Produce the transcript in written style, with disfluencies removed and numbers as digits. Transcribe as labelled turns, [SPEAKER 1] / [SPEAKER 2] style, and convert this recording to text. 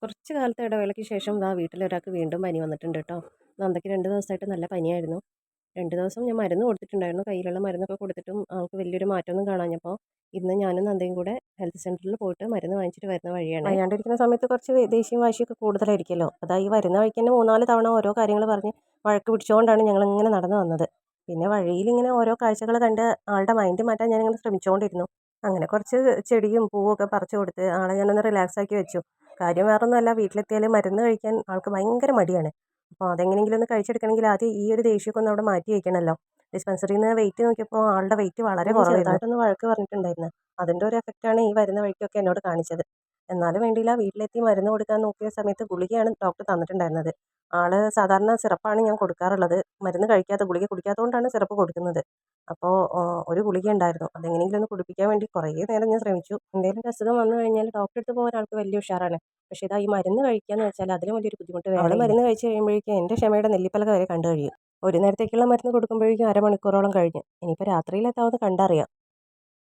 [SPEAKER 1] കുറച്ച് കാലത്തെ ഇടവേളയ്ക്ക് ശേഷം വീട്ടിലൊരാൾക്ക് വീണ്ടും പനി വന്നിട്ടുണ്ട് കേട്ടോ. നന്ദയ്ക്ക് 2 ദിവസമായിട്ട് നല്ല പനിയായിരുന്നു. 2 ദിവസം ഞാൻ മരുന്ന് കൊടുത്തിട്ടുണ്ടായിരുന്നു. കയ്യിലുള്ള മരുന്നൊക്കെ കൊടുത്തിട്ടും ആൾക്ക് വലിയൊരു മാറ്റമൊന്നും കാണാഞ്ഞപ്പോൾ ഇന്ന് ഞാനും നന്ദയും കൂടെ ഹെൽത്ത് സെൻ്ററിൽ പോയിട്ട് മരുന്ന് വാങ്ങിച്ചിട്ട് വരുന്ന വഴിയാണ്. വയ്യാണ്ടിരിക്കുന്ന സമയത്ത് കുറച്ച് ദേഷ്യവും വാശിയൊക്കെ കൂടുതലായിരിക്കുമല്ലോ. ഈ വരുന്ന വഴിക്ക് തന്നെ 3-4 തവണ ഓരോ കാര്യങ്ങൾ പറഞ്ഞ് വഴക്ക് പിടിച്ചുകൊണ്ടാണ് ഞങ്ങളിങ്ങനെ നടന്നു വന്നത്. പിന്നെ വഴിയിലിങ്ങനെ ഓരോ കാഴ്ചകൾ കണ്ട് ആളുടെ മൈൻഡ് മാറ്റാൻ ഞാനിങ്ങനെ ശ്രമിച്ചുകൊണ്ടിരുന്നു. അങ്ങനെ കുറച്ച് ചെടിയും പൂവൊക്കെ പറിച്ചു കൊടുത്ത് ആളെ ഞാനൊന്ന് റിലാക്സ് ആക്കി വെച്ചു. കാര്യം വേറൊന്നുമല്ല, വീട്ടിലെത്തിയാൽ മരുന്ന് കഴിക്കാൻ ആൾക്ക് ഭയങ്കര മടിയാണ്. അപ്പോൾ അതെങ്ങനെയെങ്കിലും ഒന്ന് കഴിച്ചെടുക്കണമെങ്കിൽ ആദ്യം ഈ ഒരു ദേഷ്യമൊക്കെ ഒന്ന് അവിടെ മാറ്റി വയ്ക്കണമല്ലോ. ഡിസ്പെൻസറിയിൽ നിന്ന് വെയിറ്റ് നോക്കിയപ്പോൾ ആളുടെ വെയിറ്റ് വളരെ കുറവായിരുന്നു. ചെറുതായിട്ടൊന്ന് വഴക്ക് പറഞ്ഞിട്ടുണ്ടായിരുന്നു. അതിൻ്റെ ഒരു എഫക്റ്റാണ് ഈ വരുന്ന വഴിക്കൊക്കെ എന്നോട് കാണിച്ചത്. എന്നാലും വേണ്ടിയില്ല, വീട്ടിലെത്തി മരുന്ന് കൊടുക്കാൻ നോക്കിയ സമയത്ത് ഗുളികയാണ് ഡോക്ടർ തന്നിട്ടുണ്ടായിരുന്നത്. ആള് സാധാരണ സിറപ്പാണ് ഞാൻ കൊടുക്കാറുള്ളത്. മരുന്ന് കഴിക്കാത്ത, ഗുളിക കുടിക്കാത്തതുകൊണ്ടാണ് സിറപ്പ് കൊടുക്കുന്നത്. അപ്പോൾ ഒരു ഗുളിക ഉണ്ടായിരുന്നു. അതെങ്ങനെയെങ്കിലും ഒന്ന് കുടിപ്പിക്കാൻ വേണ്ടി കുറേ നേരം ഞാൻ ശ്രമിച്ചു. എന്തെങ്കിലും അസുഖം വന്നു കഴിഞ്ഞാൽ ഡോക്ടറെ അടുത്ത് പോകാൻ ആൾക്ക് വലിയ ഉഷാറാണ്. പക്ഷേ ഈ മരുന്ന് കഴിക്കാന്ന് വെച്ചാൽ അതിലും വലിയൊരു ബുദ്ധിമുട്ട് വേറെ. മരുന്ന് കഴിച്ച് കഴിയുമ്പോഴേക്കും എൻ്റെ ക്ഷമയുടെ നെല്ലിപ്പലക വരെ കണ്ടു കഴിയും. ഒരു നേരത്തേക്കുള്ള മരുന്ന് കൊടുക്കുമ്പോഴേക്കും അരമണിക്കൂറോളം കഴിഞ്ഞു. ഇനിയിപ്പോൾ രാത്രിയിലെത്താവുന്നത് കണ്ടറിയാം.